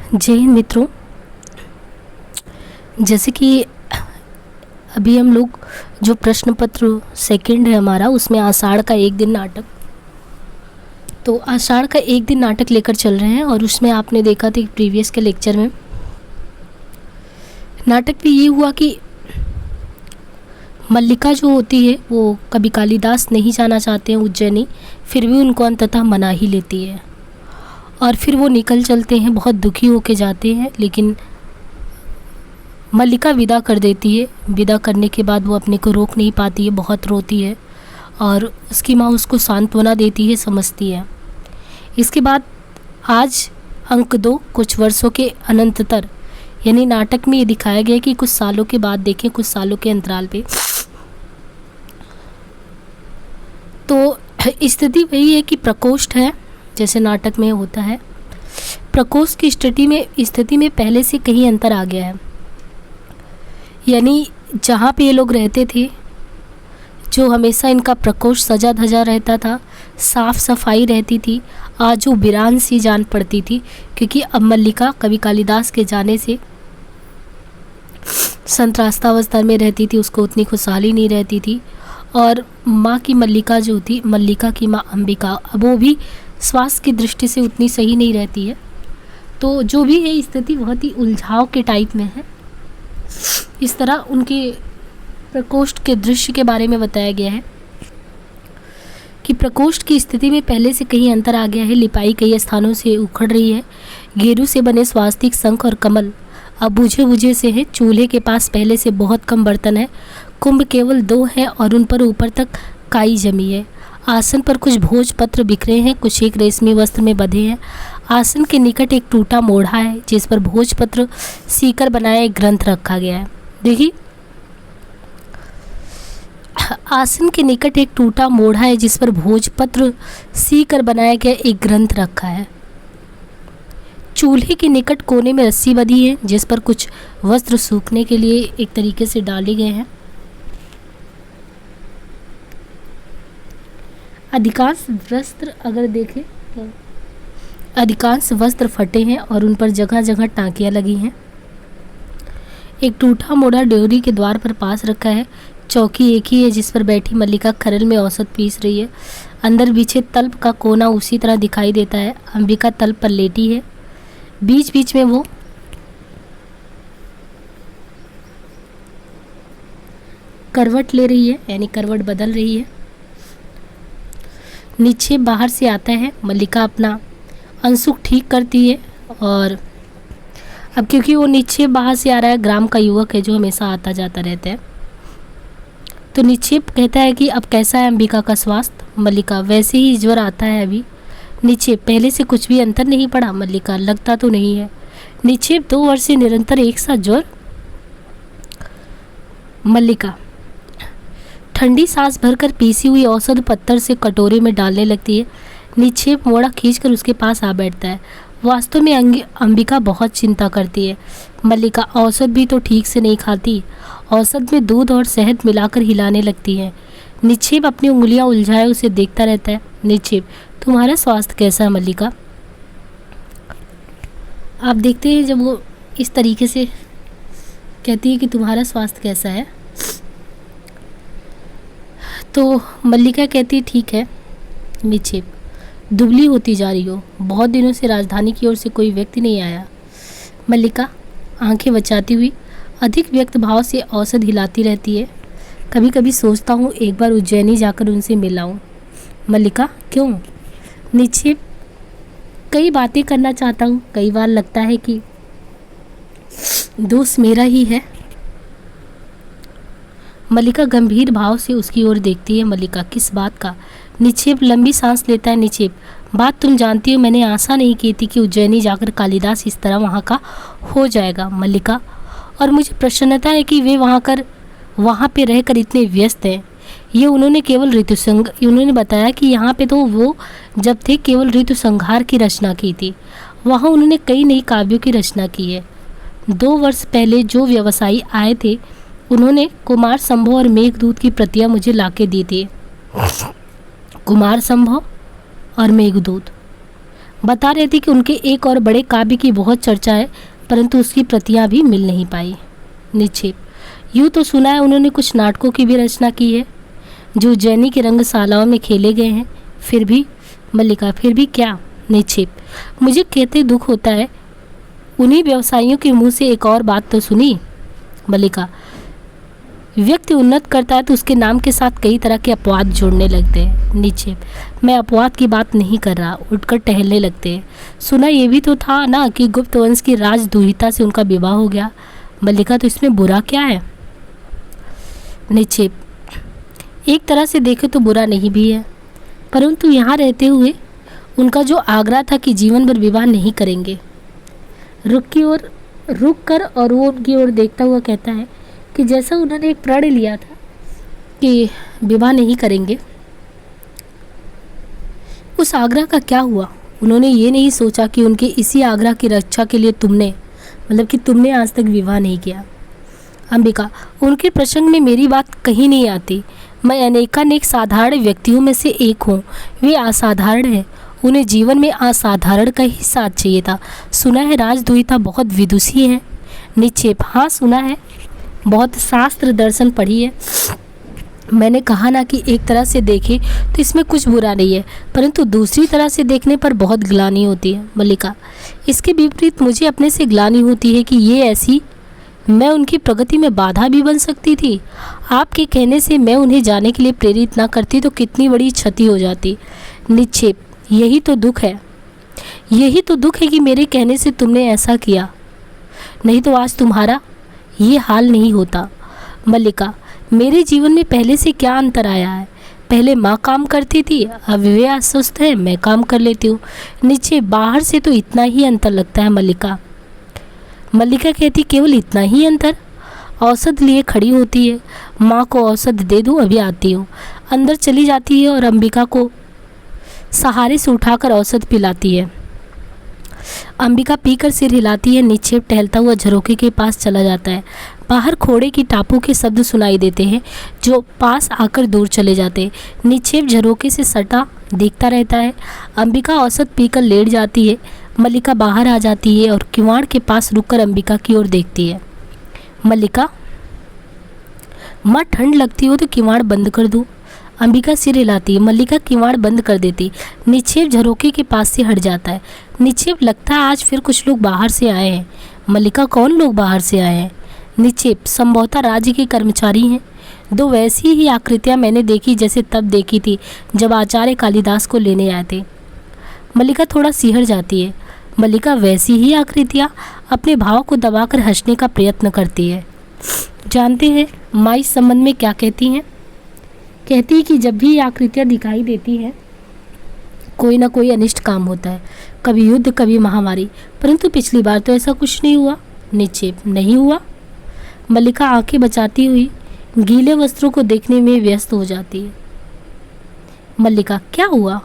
जय हिंद मित्रों। जैसे कि अभी हम लोग जो प्रश्न पत्र सेकंड है हमारा, उसमें आषाढ़ का एक दिन नाटक, तो आषाढ़ का एक दिन नाटक लेकर चल रहे हैं। और उसमें आपने देखा था प्रीवियस के लेक्चर में नाटक में ये हुआ कि मल्लिका जो होती है वो कभी कालिदास नहीं जाना चाहते हैं उज्जैनी, फिर भी उनको अंततः मना ही लेती है और फिर वो निकल चलते हैं, बहुत दुखी होके जाते हैं। लेकिन मल्लिका विदा कर देती है। विदा करने के बाद वो अपने को रोक नहीं पाती है, बहुत रोती है और उसकी माँ उसको सांत्वना देती है, समझती है। इसके बाद आज अंक 2 कुछ वर्षों के अनंतर, यानी नाटक में ये दिखाया गया कि कुछ सालों के बाद, देखें कुछ सालों के अंतराल पे, तो स्थिति वही है कि प्रकोष्ठ है, जैसे नाटक में होता है। प्रकोष्ठ की स्थिति में पहले से कहीं अंतर आ गया है। यानी जहाँ पे ये लोग रहते थे, जो हमेशा इनका प्रकोष्ठ सजा धजा रहता था, साफ सफाई रहती थी, आज वो वीरान सी जान पड़ती थी। क्योंकि अब मल्लिका कवि कालिदास के जाने से संत्रास्तावस्था में रहती थी, उसको उतनी खुशहाली नहीं रहती थी। और माँ की मल्लिका जो थी, मल्लिका की माँ अंबिका, अब वो भी स्वास्थ्य की दृष्टि से उतनी सही नहीं रहती है। तो जो भी है स्थिति बहुत ही उलझाव के टाइप में है। इस तरह उनके प्रकोष्ठ के दृश्य के बारे में बताया गया है कि प्रकोष्ठ की स्थिति में पहले से कहीं अंतर आ गया है। लिपाई कई स्थानों से उखड़ रही है। गेरू से बने स्वास्तिक, शंख और कमल अब बुझे बुझे से हैं। चूल्हे के पास पहले से बहुत कम बर्तन है। कुंभ केवल 2 हैं और उन पर ऊपर तक काई जमी है। आसन पर कुछ भोजपत्र बिखरे हैं, कुछ एक रेशमी वस्त्र में बंधे हैं। आसन के निकट एक टूटा मोढ़ा है जिस पर भोजपत्र सीकर बनाया एक ग्रंथ रखा गया है। देखिए, आसन के निकट एक टूटा मोढ़ा है जिस पर भोजपत्र सीकर बनाया गया एक ग्रंथ रखा है। चूल्हे के निकट कोने में रस्सी बंधी है जिस पर कुछ वस्त्र सूखने के लिए एक तरीके से डाले गए हैं। अधिकांश वस्त्र अगर देखें तो अधिकांश वस्त्र फटे हैं और उन पर जगह जगह टांकियाँ लगी हैं। एक टूटा मोड़ा डेयरी के द्वार पर पास रखा है। चौकी एक ही है जिस पर बैठी मल्लिका खरल में औसत पीस रही है। अंदर बिछे तल्प का कोना उसी तरह दिखाई देता है। अंबिका तल्प पर लेटी है। बीच बीच में वो करवट ले रही है, यानी करवट बदल रही है। निक्षेप बाहर से आता है। मल्लिका अपना अंशुक ठीक करती है और अब क्योंकि वो निक्षेप बाहर से आ रहा है, ग्राम का युवक है जो हमेशा आता जाता रहता है, तो निक्षेप कहता है कि अब कैसा है अंबिका का स्वास्थ्य। मल्लिका, वैसे ही ज्वर आता है अभी। निक्षेप, पहले से कुछ भी अंतर नहीं पड़ा। मल्लिका, लगता तो नहीं है। निक्षेप, 2 वर्ष से निरंतर एक साथ ज्वर। मल्लिका, ठंडी सांस भरकर पीसी हुई औषध पत्थर से कटोरे में डालने लगती है। निक्षेप मोड़ा खींचकर उसके पास आ बैठता है। वास्तव में अंबिका बहुत चिंता करती है। मल्लिका, औषध भी तो ठीक से नहीं खाती। औषध में दूध और शहद मिलाकर हिलाने लगती है। निक्षेप अपनी उंगलियां उलझाए उसे देखता रहता है। निक्षेप, तुम्हारा स्वास्थ्य कैसा है मल्लिका? आप देखते हैं जब वो इस तरीके से कहती है कि तुम्हारा स्वास्थ्य कैसा है, तो मल्लिका कहती है ठीक है। निक्षेप, दुबली होती जा रही हो। बहुत दिनों से राजधानी की ओर से कोई व्यक्ति नहीं आया। मल्लिका आंखें बचाती हुई अधिक व्यक्त भाव से औषध हिलाती रहती है। कभी कभी सोचता हूँ एक बार उज्जैनी जाकर उनसे मिल आऊँ। मल्लिका, क्यों? निक्षेप, कई बातें करना चाहता हूँ। कई बार लगता है कि दोष मेरा ही है। मल्लिका गंभीर भाव से उसकी ओर देखती है। मल्लिका, किस बात का? निक्षेप लंबी सांस लेता है। निक्षेप, बात तुम जानती हो, मैंने आशा नहीं की थी कि उज्जैनी जाकर कालिदास इस तरह वहाँ का हो जाएगा। मल्लिका, और मुझे प्रसन्नता है कि वे वहाँ पे रहकर इतने व्यस्त हैं। ये उन्होंने बताया कि यहाँ पे तो वो जब थे केवल ऋतु संहार की रचना की थी। वहाँ उन्होंने कई नई काव्यों की रचना की है। 2 वर्ष पहले जो व्यवसायी आए थे उन्होंने कुमार संभव और मेघदूत की प्रतियां मुझे लाके दी थी। कुमार संभव और मेघदूत, बता रहे थे कि उनके एक और बड़े काव्य की बहुत चर्चा है, परंतु उसकी प्रतियां भी मिल नहीं पाई। निक्षेप, यूँ तो सुना है उन्होंने कुछ नाटकों की भी रचना की है जो उज्जैनी की रंगशालाओं में खेले गए हैं। फिर भी? मल्लिका, फिर भी क्या? निक्षेप, मुझे कहते दुख होता है, उन्हीं व्यवसायियों के मुंह से एक और बात तो सुनी। मल्लिका, व्यक्ति उन्नत करता है तो उसके नाम के साथ कई तरह के अपवाद जोड़ने लगते हैं। निक्षेप, मैं अपवाद की बात नहीं कर रहा, उठकर टहलने लगते हैं। सुना ये भी तो था ना कि गुप्त वंश की राजदूहिता से उनका विवाह हो गया। मल्लिका, तो इसमें बुरा क्या है? निक्षेप, एक तरह से देखे तो बुरा नहीं भी है, परंतु यहाँ रहते हुए उनका जो आग्रह था कि जीवन भर विवाह नहीं करेंगे। रुक कर और वो उनकी ओर देखता हुआ कहता है कि जैसा उन्होंने एक प्रण लिया था कि विवाह नहीं करेंगे, उस आग्रह का क्या हुआ? उन्होंने ये नहीं सोचा कि उनके इसी आग्रह की रक्षा के लिए तुमने आज तक विवाह नहीं किया। अंबिका, उनके प्रसंग में मेरी बात कहीं नहीं आती। मैं अनेकानेक साधारण व्यक्तियों में से एक हूँ, वे असाधारण हैं, उन्हें जीवन में असाधारण का ही साथ चाहिए था। सुना है राजदूहिता बहुत विदुषी है। निक्षेप, हाँ सुना है, बहुत शास्त्र दर्शन पढ़ी है। मैंने कहा ना कि एक तरह से देखे तो इसमें कुछ बुरा नहीं है, परंतु दूसरी तरह से देखने पर बहुत ग्लानि होती है। मल्लिका, इसके विपरीत मुझे अपने से ग्लानि होती है कि ये ऐसी मैं उनकी प्रगति में बाधा भी बन सकती थी। आपके कहने से मैं उन्हें जाने के लिए प्रेरित ना करती तो कितनी बड़ी क्षति हो जाती। निक्षेप, यही तो दुख है कि मेरे कहने से तुमने ऐसा किया, नहीं तो आज तुम्हारा ये हाल नहीं होता। मल्लिका, मेरे जीवन में पहले से क्या अंतर आया है? पहले माँ काम करती थी, अब वे अस्वस्थ है, मैं काम कर लेती हूँ। नीचे बाहर से तो इतना ही अंतर लगता है। मल्लिका कहती, केवल इतना ही अंतर? औषध लिए खड़ी होती है, माँ को औषध दे दूँ, अभी आती हूँ। अंदर चली जाती है और अंबिका को सहारे से उठाकर औषध पिलाती है। अंबिका पीकर सिर हिलाती है। निक्षेप टहलता हुआ झरोखे के पास चला जाता है। बाहर घोड़े की टापों के शब्द सुनाई देते हैं जो पास आकर दूर चले जाते हैं। निक्षेप झरोखे से सटा देखता रहता है। अंबिका औसत पीकर लेट जाती है। मल्लिका बाहर आ जाती है और किवाड़ के पास रुककर अंबिका की ओर देखती है। मल्लिका, माँ ठंड लगती हो तो किवाड़ बंद कर दूँ? अंबिका सिर हिलाती है। मल्लिका किवाड़ बंद कर देती। निक्षेप झरोखे के पास से हट जाता है। निक्षेप, लगता है आज फिर कुछ लोग बाहर से आए हैं। मल्लिका, कौन लोग बाहर से आए हैं? निक्षेप, संभवतः राज्य के कर्मचारी हैं। दो वैसी ही आकृतियां मैंने देखी जैसे तब देखी थी जब आचार्य कालिदास को लेने आए थे। मल्लिका थोड़ा सिहर जाती है। मल्लिका, वैसी ही आकृतियां? अपने भाव को दबाकर हंसने का प्रयत्न करती है। जानते हैं माँ इस संबंध में क्या कहती हैं? कहती है कि जब भी ये आकृतियाँ दिखाई देती हैं कोई ना कोई अनिष्ट काम होता है, कभी युद्ध कभी महामारी, परंतु पिछली बार तो ऐसा कुछ नहीं हुआ। निक्षेप, नहीं हुआ? मल्लिका आंखें बचाती हुई गीले वस्त्रों को देखने में व्यस्त हो जाती है। मल्लिका, क्या हुआ?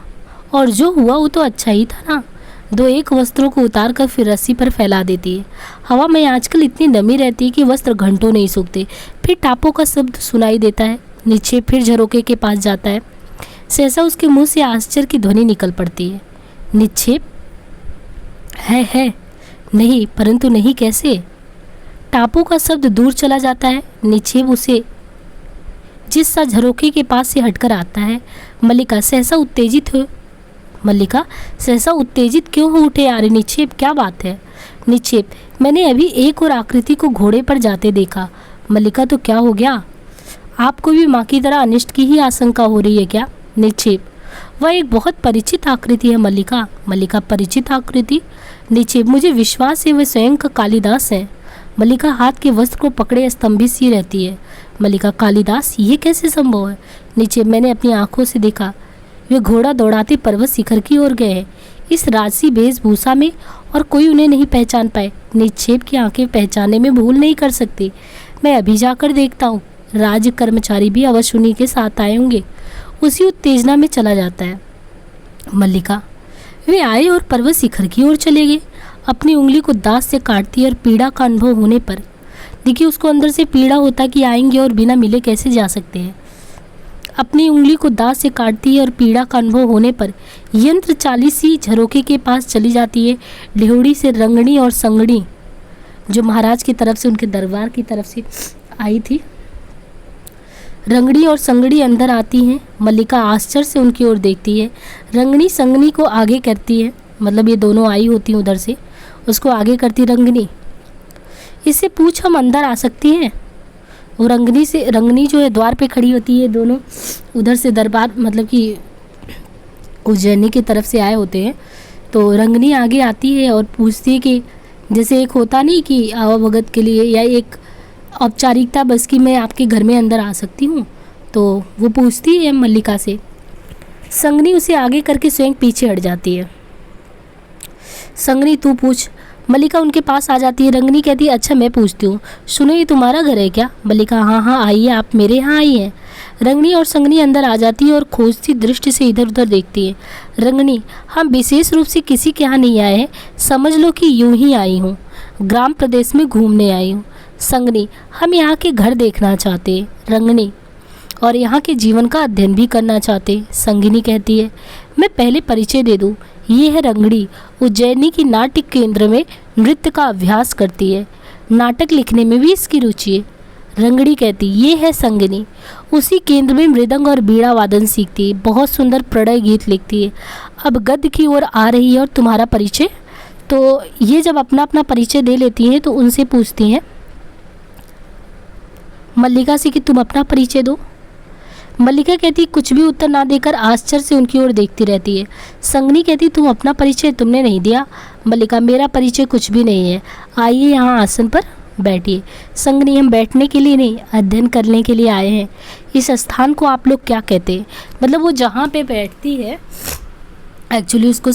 और जो हुआ वो तो अच्छा ही था ना। दो एक वस्त्रों को उतार कर फिर रस्सी पर फैला देती है। हवा में आजकल इतनी नमी रहती है कि वस्त्र घंटों नहीं सूखते। फिर टापों का शब्द सुनाई देता है। निक्षेप फिर झरोके के पास जाता है। सहसा उसके मुंह से आश्चर्य की ध्वनि निकल पड़ती है। निक्षेप, है नहीं, परंतु नहीं कैसे? टापों का शब्द दूर चला जाता है। निक्षेप उसे जिस सा झरोके के पास से हटकर आता है। मल्लिका सहसा उत्तेजित क्यों हो उठे? यार निक्षेप, क्या बात है? निक्षेप, मैंने अभी एक और आकृति को घोड़े पर जाते देखा। मल्लिका, तो क्या हो गया? आपको भी माँ की तरह अनिष्ट की ही आशंका हो रही है क्या? निक्षेप, वह एक बहुत परिचित आकृति है। मल्लिका, परिचित आकृति? निक्षेप, मुझे विश्वास है वह स्वयं का कालिदास है। मल्लिका हाथ के वस्त्र को पकड़े स्तंभित सी रहती है। मल्लिका, कालिदास, ये कैसे संभव है? निक्षेप, मैंने अपनी आंखों से देखा, वे घोड़ा दौड़ाते पर्वत शिखर की ओर गए हैं इस राजसी वेशभूषा में, और कोई उन्हें नहीं पहचान पाए। निक्षेप की आंखें पहचानने में भूल नहीं कर सकती। मैं अभी जाकर देखता हूँ। राज्य कर्मचारी भी अवश्य उन्हीं के साथ आए होंगे। उसी उत्तेजना में चला जाता है। मल्लिका, वे आए और पर्वत शिखर की ओर चले गए। अपनी उंगली को दांत से काटती और पीड़ा का अनुभव होने पर देखिए उसको अंदर से पीड़ा होता कि आएंगे और बिना मिले कैसे जा सकते हैं। अपनी उंगली को दांत से काटती है और पीड़ा का अनुभव होने पर यंत्र चालीसी झरोखे के पास चली जाती है। ढियोड़ी से रंगणी और संगणी जो महाराज की तरफ से, उनके दरबार की तरफ से आई थी, रंगड़ी और संगड़ी अंदर आती हैं। मल्लिका आश्चर्य से उनकी ओर देखती है। रंगनी संगनी को आगे करती है, मतलब ये दोनों आई होती उधर से, उसको आगे करती रंगनी, इससे पूछ हम अंदर आ सकती हैं। वो रंगनी जो है द्वार पे खड़ी होती है, दोनों उधर से दरबार मतलब कि उज्जैनी की तरफ से आए होते हैं। तो रंगनी आगे आती है और पूछती है कि जैसे एक होता नहीं कि आवाभगत के लिए या एक औपचारिकता बस कि मैं आपके घर में अंदर आ सकती हूँ, तो वो पूछती है मल्लिका से। संगनी उसे आगे करके स्वयं पीछे हट जाती है। संगनी तू पूछ। मल्लिका उनके पास आ जाती है। रंगनी कहती है अच्छा मैं पूछती हूँ, सुनो ये तुम्हारा घर है क्या? मल्लिका हाँ हाँ आइए, आप मेरे यहाँ आई हैं। रंगनी और संगनी अंदर आ जाती है और खोजती दृष्टि से इधर उधर देखती है। रंगनी हम विशेष रूप से किसी के यहाँ नहीं आए हैं, समझ लो कि यूं ही आई हूँ, ग्राम प्रदेश में घूमने आई हूँ। संगनी हम यहाँ के घर देखना चाहते हैं। रंगनी और यहाँ के जीवन का अध्ययन भी करना चाहते। संगिनी कहती है मैं पहले परिचय दे दूँ, ये है रंगड़ी, उज्जैनी की नाट्य केंद्र में नृत्य का अभ्यास करती है, नाटक लिखने में भी इसकी रुचि है। रंगड़ी कहती ये है संगिनी, उसी केंद्र में मृदंग और बीड़ा वादन सीखती है, बहुत सुंदर प्रणय गीत लिखती है। अब गद्य की ओर आ रही है और तुम्हारा परिचय। तो ये जब अपना अपना परिचय दे लेती हैं तो उनसे पूछती हैं मल्लिका से कि तुम अपना परिचय दो। मल्लिका कहती कुछ भी उत्तर ना देकर आश्चर्य से उनकी ओर देखती रहती है। संगनी कहती तुम अपना परिचय तुमने नहीं दिया। मल्लिका मेरा परिचय कुछ भी नहीं है, आइए यहाँ आसन पर बैठिए। संगनी हम बैठने के लिए नहीं, अध्ययन करने के लिए आए हैं। इस स्थान को आप लोग क्या कहते हैं? मतलब वो जहाँ पे बैठती है, एक्चुअली उसको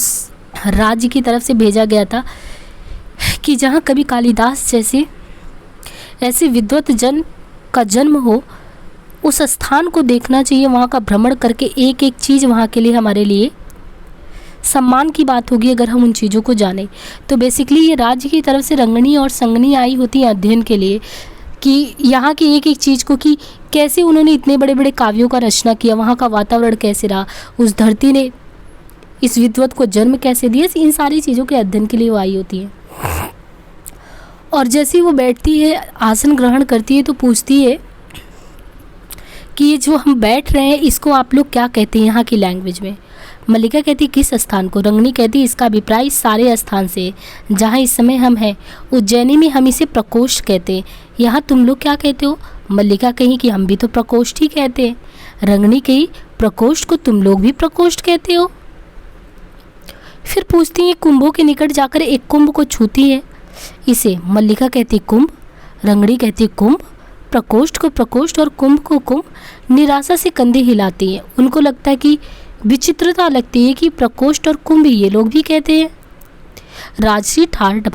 राज्य की तरफ से भेजा गया था कि जहाँ कभी कालिदास जैसे ऐसे विद्वत जन का जन्म हो, उस स्थान को देखना चाहिए, वहाँ का भ्रमण करके एक एक चीज़ वहाँ के लिए हमारे लिए सम्मान की बात होगी अगर हम उन चीज़ों को जानें। तो बेसिकली ये राज्य की तरफ से रंगनी और संगनी आई होती हैं अध्ययन के लिए कि यहाँ की एक एक चीज़ को, कि कैसे उन्होंने इतने बड़े बड़े काव्यों का रचना किया, वहाँ का वातावरण कैसे रहा, उस धरती ने इस विद्वत को जन्म कैसे दिया, इन सारी चीज़ों के अध्ययन के लिए वो आई होती है। और जैसे ही वो बैठती है, आसन ग्रहण करती है, तो पूछती है कि ये जो हम बैठ रहे हैं इसको आप लोग क्या कहते हैं यहाँ की लैंग्वेज में? मल्लिका कहती किस स्थान को? रंगनी कहती इसका अभिप्राय सारे स्थान से जहाँ इस समय हम हैं। उज्जैनी में हम इसे प्रकोष्ठ कहते हैं, यहाँ तुम लोग क्या कहते हो? मल्लिका कही कि हम भी तो प्रकोष्ठ ही कहते हैं। रंगनी कही प्रकोष्ठ को तुम लोग भी प्रकोष्ठ कहते हो? फिर पूछती है कुंभों के निकट जाकर एक कुंभ को छूती है, इसे? मल्लिका कहती कुंभ, रंगड़ी कहती कुंभ, प्रकोष्ठ को प्रकोष्ठ और कुंभ को कुंभ। निराशा से कंधे हिलाती है, उनको लगता है कि विचित्रता लगती है कि प्रकोष्ठ और कुंभ ये लोग भी कहते हैं। राजसी ठाट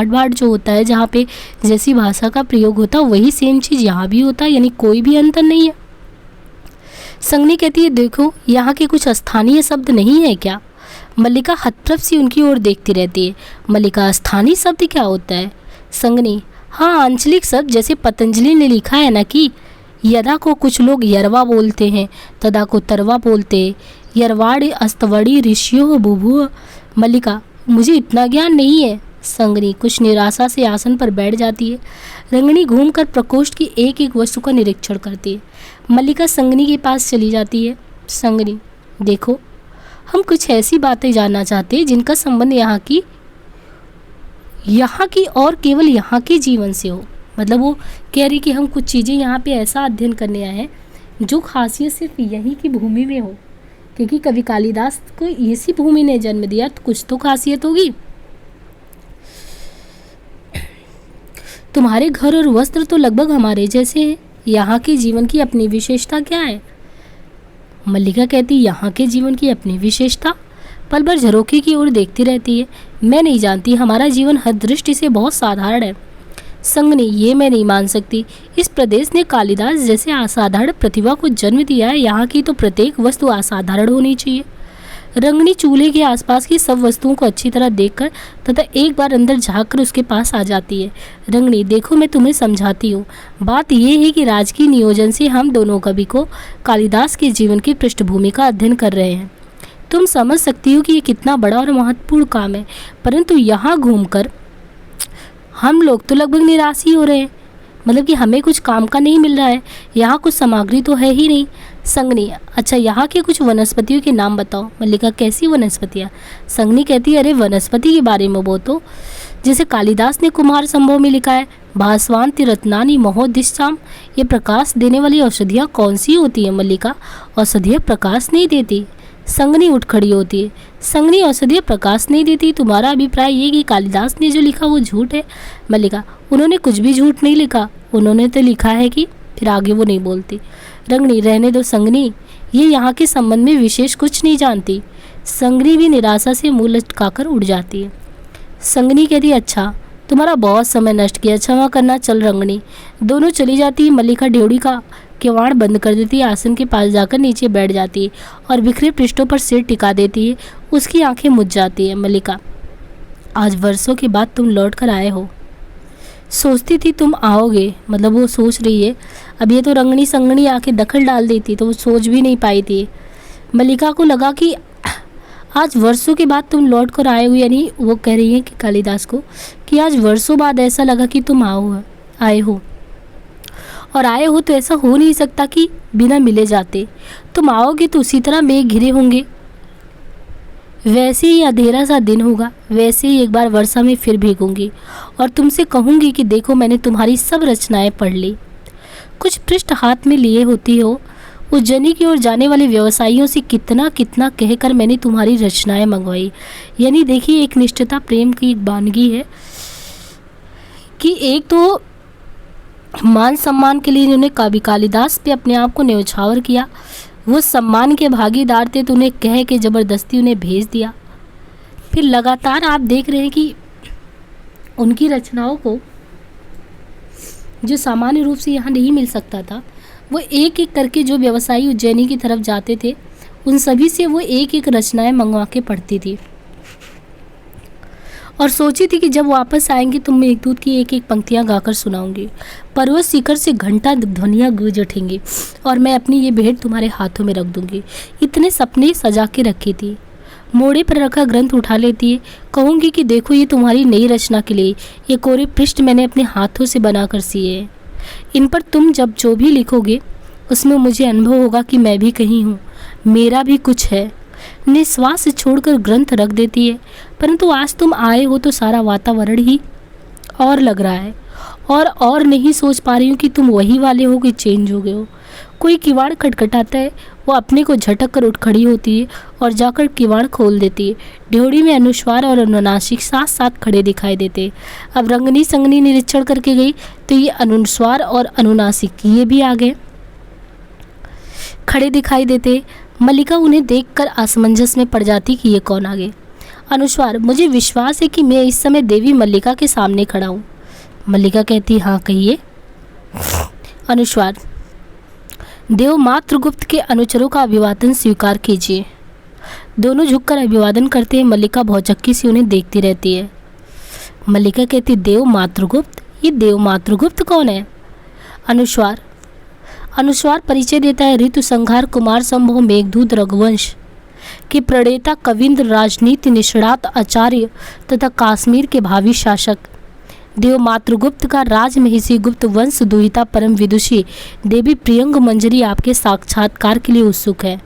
बाट जो होता है, जहाँ पे जैसी भाषा का प्रयोग होता है वही सेम चीज़ यहाँ भी होता है, यानी कोई भी अंतर नहीं है। संगनी कहती है देखो यहाँ के कुछ स्थानीय शब्द नहीं है क्या? मल्लिका हतप्रभ सी उनकी ओर देखती रहती है। मल्लिका स्थानीय शब्द क्या होता है? संगनी हाँ आंचलिक शब्द, जैसे पतंजलि ने लिखा है ना कि यदा को कुछ लोग यरवा बोलते हैं, तदा को तरवा बोलते, यरवाड़ अस्तवड़ी ऋषियों बुभु। मल्लिका मुझे इतना ज्ञान नहीं है। संगनी कुछ निराशा से आसन पर बैठ जाती है। रंगनी घूमकर प्रकोष्ठ की एक एक वस्तु का निरीक्षण करती है। मल्लिका संगनी के पास चली जाती है। संगनी देखो हम कुछ ऐसी बातें जानना चाहते हैं जिनका संबंध यहाँ की और केवल यहाँ के जीवन से हो। मतलब वो कह रही कि हम कुछ चीज़ें यहाँ पे ऐसा अध्ययन करने आए हैं जो खासियत सिर्फ यहीं की भूमि में हो, क्योंकि कवि कालिदास को इसी भूमि ने जन्म दिया, तो कुछ तो खासियत होगी। तुम्हारे घर और वस्त्र तो लगभग हमारे जैसे हैं, यहाँ के जीवन की अपनी विशेषता क्या है? मल्लिका कहती यहाँ के जीवन की अपनी विशेषता? पल भर झरोखे की ओर देखती रहती है। मैं नहीं जानती, हमारा जीवन हर दृष्टि से बहुत साधारण है। संगनी ये मैं नहीं मान सकती, इस प्रदेश ने कालिदास जैसे असाधारण प्रतिभा को जन्म दिया है, यहाँ की तो प्रत्येक वस्तु असाधारण होनी चाहिए। रंगनी चूल्हे के आसपास की सब वस्तुओं को अच्छी तरह देखकर तथा एक बार अंदर झांककर उसके पास आ जाती है। रंगनी, देखो मैं तुम्हें समझाती हूँ। बात यह है कि राजकीय नियोजन से हम दोनों कवि को कालिदास के जीवन की पृष्ठभूमि का अध्ययन कर रहे हैं। तुम समझ सकती हो कि ये कितना बड़ा और महत्वपूर्ण काम है, परंतु यहाँ घूमकर हम लोग तो लगभग निराश ही हो रहे हैं। मतलब कि हमें कुछ काम का नहीं मिल रहा है, यहाँ कुछ सामग्री तो है ही नहीं। संगनी, अच्छा यहाँ के कुछ वनस्पतियों के नाम बताओ। मल्लिका, कैसी वनस्पतियाँ? संगनी कहती है, अरे वनस्पति के बारे में वो तो जैसे कालिदास ने कुमार संभव में लिखा है, भास्वान्ति रत्नानि महोदिष्टाम। ये प्रकाश देने वाली औषधियाँ कौन सी होती है? मल्लिका, औषधियाँ प्रकाश नहीं देती। संगनी उठ खड़ी होती है, संगनी, औषधियाँ प्रकाश नहीं देती। तुम्हारा अभिप्राय ये कि कालिदास ने जो लिखा वो झूठ है? मल्लिका, उन्होंने कुछ भी झूठ नहीं लिखा, उन्होंने तो लिखा है कि, फिर आगे वो नहीं बोलती। रंगनी, रहने दो संगनी, ये यहाँ के संबंध में विशेष कुछ नहीं जानती। संगनी भी निराशा से मुँह लटकाकर उड़ जाती है। संगनी कहती, अच्छा तुम्हारा बहुत समय नष्ट किया, क्षमा करना, चल। रंगनी दोनों चली जाती है। मल्लिका ड्योढ़ी का किवाड़ बंद कर देती है, आसन के पास जाकर नीचे बैठ जाती है और बिखरे पृष्ठों पर सिर टिका देती है। उसकी आंखें मुझ जाती है। मल्लिका, आज वर्षों के बाद तुम लौट कर आए हो, सोचती थी तुम आओगे। मतलब वो सोच रही है। अब ये तो रंगनी संगनी आके दखल डाल देती तो वो सोच भी नहीं पाई थी। मल्लिका को लगा कि आज वर्षों के बाद तुम लौट कर आए हो, यानी वो कह रही है कि कालिदास को कि आज वर्षों बाद ऐसा लगा कि तुम आए हो और आए हो तो ऐसा हो नहीं सकता कि बिना मिले जाते। तुम आओगे तो उसी तरह मेघ घिरे होंगे, वैसे ही अंधेरा सा दिन होगा, वैसे ही एक बार वर्षा में फिर भीगूंगी और तुमसे कहूँगी कि देखो मैंने तुम्हारी सब रचनाएं पढ़ ली। कुछ पृष्ठ हाथ में लिए होती हो। उज्जैनी की ओर जाने वाले व्यवसायियों से कितना कितना कहकर मैंने तुम्हारी रचनाएं मंगवाई। यानी देखिए, एक निष्ठता प्रेम की एक वानगी है कि एक तो मान सम्मान के लिए इन्होंने कालिदास पे अपने आप को न्यौछावर किया, वो सम्मान के भागीदार थे तो उन्हें कह के ज़बरदस्ती उन्हें भेज दिया। फिर लगातार आप देख रहे हैं कि उनकी रचनाओं को जो सामान्य रूप से यहाँ नहीं मिल सकता था, वो एक एक करके जो व्यवसायी उज्जैनी की तरफ जाते थे उन सभी से वो एक एक रचनाएं मंगवा के पढ़ती थी और सोची थी कि जब वापस आएंगे तो मैं मेघदूत की एक एक पंक्तियां गाकर सुनाऊंगी। पर्वत शिखर से घंटा ध्वनियां गूंज उठेंगी और मैं अपनी ये भेंट तुम्हारे हाथों में रख दूंगी। इतने सपने सजा के रखी थी। मोड़े पर रखा ग्रंथ उठा लेती है, कहूँगी कि देखो ये तुम्हारी नई रचना के लिए ये कोरे पृष्ठ मैंने अपने हाथों से बनाकर सिए हैं। इन पर तुम जब जो भी लिखोगे उसमें मुझे अनुभव होगा कि मैं भी कहीं हूँ, मेरा भी कुछ है। निश्वास छोड़कर ग्रंथ रख देती है। परंतु आज तुम आए हो तो सारा वातावरण ही और लग रहा है और नहीं सोच पा रही हूँ कि तुम वही वाले हो कि चेंज हो गए हो। कोई किवाड़ खटखटाता है, वो अपने को झटक कर उठ खड़ी होती है और जाकर किवाड़ खोल देती है। ड्योढ़ी में अनुस्वार और अनुनासिक साथ साथ खड़े दिखाई देते। अब रंगनी संगनी निरीक्षण करके गई तो ये अनुस्वार और अनुनासिक ये भी आ गए, खड़े दिखाई देते। मल्लिका उन्हें देखकर असमंजस में पड़ जाती कि ये कौन आ गए। अनुस्वार, मुझे विश्वास है कि मैं इस समय देवी मल्लिका के सामने खड़ा हूँ। मल्लिका कहती, हाँ कहिए। अनुस्वार, देव मातृगुप्त के अनुचरों का अभिवादन स्वीकार कीजिए। दोनों झुककर अभिवादन करते हैं। मल्लिका भौचक्की से उन्हें देखती रहती है। मल्लिका कहती, देव मातृगुप्त, ये देव मातृगुप्त कौन है? अनुस्वार परिचय देता है, ऋतु संहार कुमार संभव मेघदूत रघुवंश के प्रणेता कविंद्र, राजनीति निष्णात आचार्य तथा काश्मीर के भावी शासक। देव मातृगुप्त का राजमहिषी गुप्त वंश दुहिता परम विदुषी देवी प्रियंग मंजरी आपके साक्षात्कार के लिए उत्सुक है।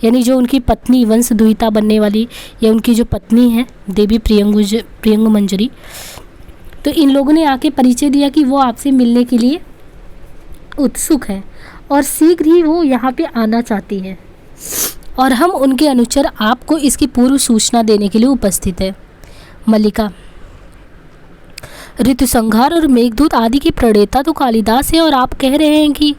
यानी जो उनकी पत्नी वंश दुहिता बनने वाली या उनकी जो पत्नी है देवी प्रियंग मंजरी, तो इन लोगों ने आके परिचय दिया कि वो आपसे मिलने के लिए उत्सुक है और शीघ्र ही वो यहाँ पे आना चाहती है और हम उनके अनुचर आपको इसकी पूर्व सूचना देने के लिए उपस्थित है। मल्लिका, ऋतु संहार और मेघदूत आदि के प्रणेता तो कालिदास है और आप कह रहे हैं कि?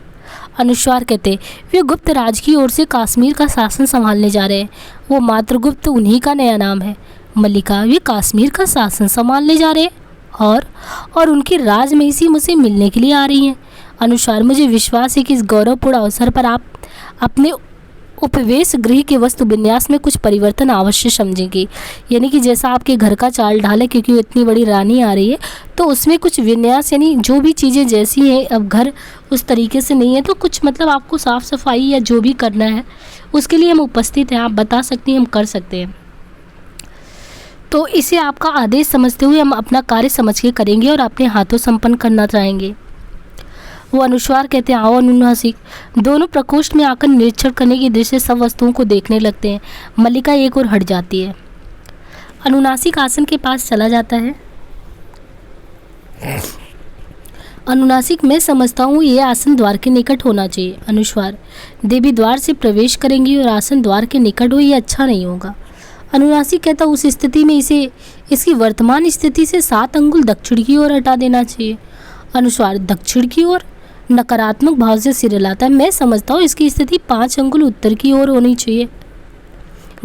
अनुस्वार कहते, वे गुप्त राज की ओर से कश्मीर का शासन संभालने जा रहे हैं। वो मातृगुप्त उन्हीं का नया नाम है। मल्लिका, वे कश्मीर का शासन संभालने जा रहे हैं और उनकी राजमहिषी मुझसे मिलने के लिए आ रही हैं। अनुस्वार, मुझे विश्वास है कि इस गौरवपूर्ण अवसर पर आप अपने उपवेश गृह के वस्तु विन्यास में कुछ परिवर्तन अवश्य समझेंगे। यानी कि जैसा आपके घर का चाल ढाल है, क्योंकि वो इतनी बड़ी रानी आ रही है, तो उसमें कुछ विन्यास, यानी जो भी चीज़ें जैसी हैं, अब घर उस तरीके से नहीं है, तो कुछ मतलब आपको साफ़ सफाई या जो भी करना है उसके लिए हम उपस्थित हैं, आप बता सकती हैं, हम कर सकते हैं। तो इसे आपका आदेश समझते हुए हम अपना कार्य समझ के करेंगे और अपने हाथों संपन्न करना चाहेंगे। वो अनुस्वार कहते हैं, आओ अनुनासिक। दोनों प्रकोष्ठ में आकर निरीक्षण करने की दृष्टि से सब वस्तुओं को देखने लगते हैं। मल्लिका एक ओर हट जाती है। अनुनासिक आसन के पास चला जाता है। अनुनासिक, मैं समझता हूँ ये आसन द्वार के निकट होना चाहिए। अनुस्वार, देवी द्वार से प्रवेश करेंगी और आसन द्वार के निकट हो, ये अच्छा नहीं होगा। अनुनासिक कहता, उस स्थिति में इसे इसकी वर्तमान स्थिति से 7 अंगुल दक्षिण की ओर हटा देना चाहिए। अनुस्वार, दक्षिण की ओर? नकारात्मक भाव से सिर हिलाता है। मैं समझता हूँ इसकी स्थिति 5 अंगुल उत्तर की ओर होनी चाहिए।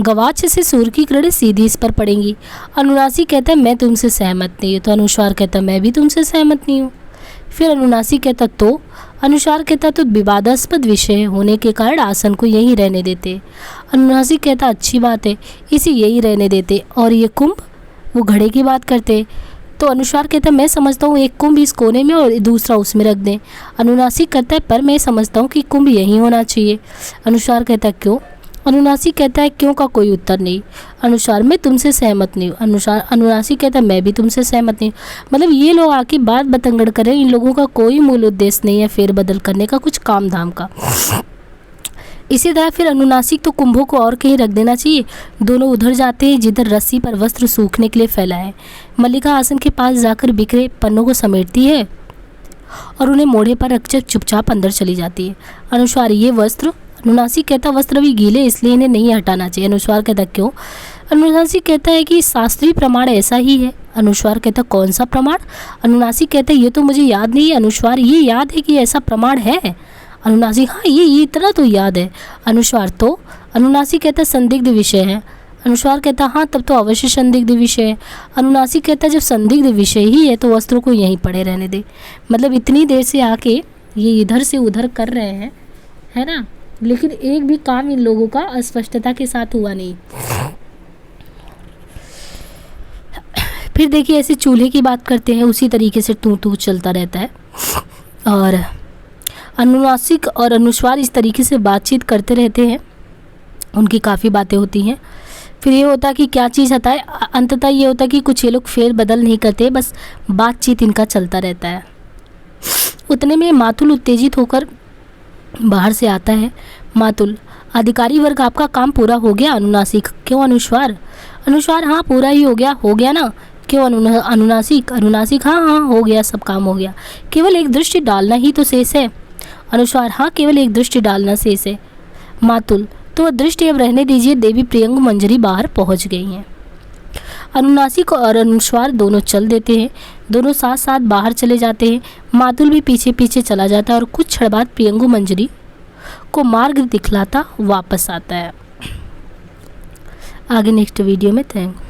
गवाक्ष से सूर्य की किरणें सीधी इस पर पड़ेंगी। अनुनासिक कहता है, मैं तुमसे सहमत नहीं हूँ। तो अनुस्वार कहता है, मैं भी तुमसे सहमत नहीं हूँ। फिर अनुनासिक कहता, तो? अनुस्वार कहता, तो विवादास्पद विषय होने के कारण आसन को यहीं रहने देते। अनुनासिक कहता, अच्छी बात है, इसे यहीं रहने देते। और ये कुंभ? वो घड़े की बात करते। तो अनुस्वार कहता है, मैं समझता हूँ एक कुंभ इस कोने में और दूसरा उसमें रख दें। अनुनासिक कहता है, पर मैं समझता हूँ कि कुंभ यहीं होना चाहिए। अनुस्वार कहता है, क्यों? अनुनासिक कहता है, क्यों का कोई उत्तर नहीं। अनुस्वार, मैं तुमसे सहमत नहीं हूँ। अनुनासिक कहता है, मैं भी तुमसे सहमत नहीं हूँ। मतलब ये लोग आके बात बतंगड़ करें, इन लोगों का कोई मूल उद्देश्य नहीं है फेरबदल करने का, कुछ काम धाम का। इसी तरह फिर अनुनासिक, तो कुंभों को और कहीं रख देना चाहिए। दोनों उधर जाते हैं जिधर रस्सी पर वस्त्र सूखने के लिए फैला है। मल्लिका आसन के पास जाकर बिखरे पन्नों को समेटती है और उन्हें मोढ़े पर रखकर चुपचाप अंदर चली जाती है। अनुस्वार, ये वस्त्र? अनुनासिक कहता, वस्त्र अभी गीले इसलिए इन्हें नहीं हटाना चाहिए। अनुस्वार कहता, क्यों? अनुनासिक कहता है कि शास्त्रीय प्रमाण ऐसा ही है। अनुस्वार कहता, कौन सा प्रमाण? अनुनासिक कहता है, ये तो मुझे याद नहीं है। अनुस्वार, ये याद है कि ऐसा प्रमाण है? अनुनासिक, हाँ, ये इतना तो याद है। अनुस्वार, तो? अनुनासिक कहता, संदिग्ध विषय है। अनुस्वार कहता, हाँ, तब तो अवश्य संदिग्ध विषय है। अनुनासिक कहता, जब संदिग्ध विषय ही है तो वस्त्रों को यहीं पड़े रहने दे। मतलब इतनी देर से आके ये इधर से उधर कर रहे हैं, है ना, लेकिन एक भी काम इन लोगों का अस्पष्टता के साथ हुआ नहीं। फिर देखिए, ऐसे चूल्हे की बात करते हैं, उसी तरीके से तू चलता रहता है। और अनुनासिक और अनुस्वार इस तरीके से बातचीत करते रहते हैं, उनकी काफ़ी बातें होती हैं। फिर ये होता है कि क्या चीज़ हटाए, अंततः ये होता है कि कुछ ये लोग फेर बदल नहीं करते, बस बातचीत इनका चलता रहता है। उतने में मातुल उत्तेजित होकर बाहर से आता है। मातुल, अधिकारी वर्ग, आपका काम पूरा हो गया। अनुनासिक, क्यों? अनुस्वार, हाँ, पूरा ही हो गया ना। क्यों? अनुनासिक, हाँ, हो गया, सब काम हो गया, केवल एक दृष्टि डालना ही तो शेष है। अनुस्वार, हाँ, केवल एक दृष्टि डालना शेष है। मातुल, तो वह दृष्टि अब रहने दीजिए, देवी प्रियंग मंजरी बाहर पहुंच गई हैं। अनुनासिक और अनुस्वार दोनों चल देते हैं, दोनों साथ साथ बाहर चले जाते हैं। मातुल भी पीछे पीछे चला जाता है और कुछ क्षण बाद प्रियंगु मंजरी को मार्ग दिखलाता वापस आता है। आगे नेक्स्ट वीडियो में थैंक्स।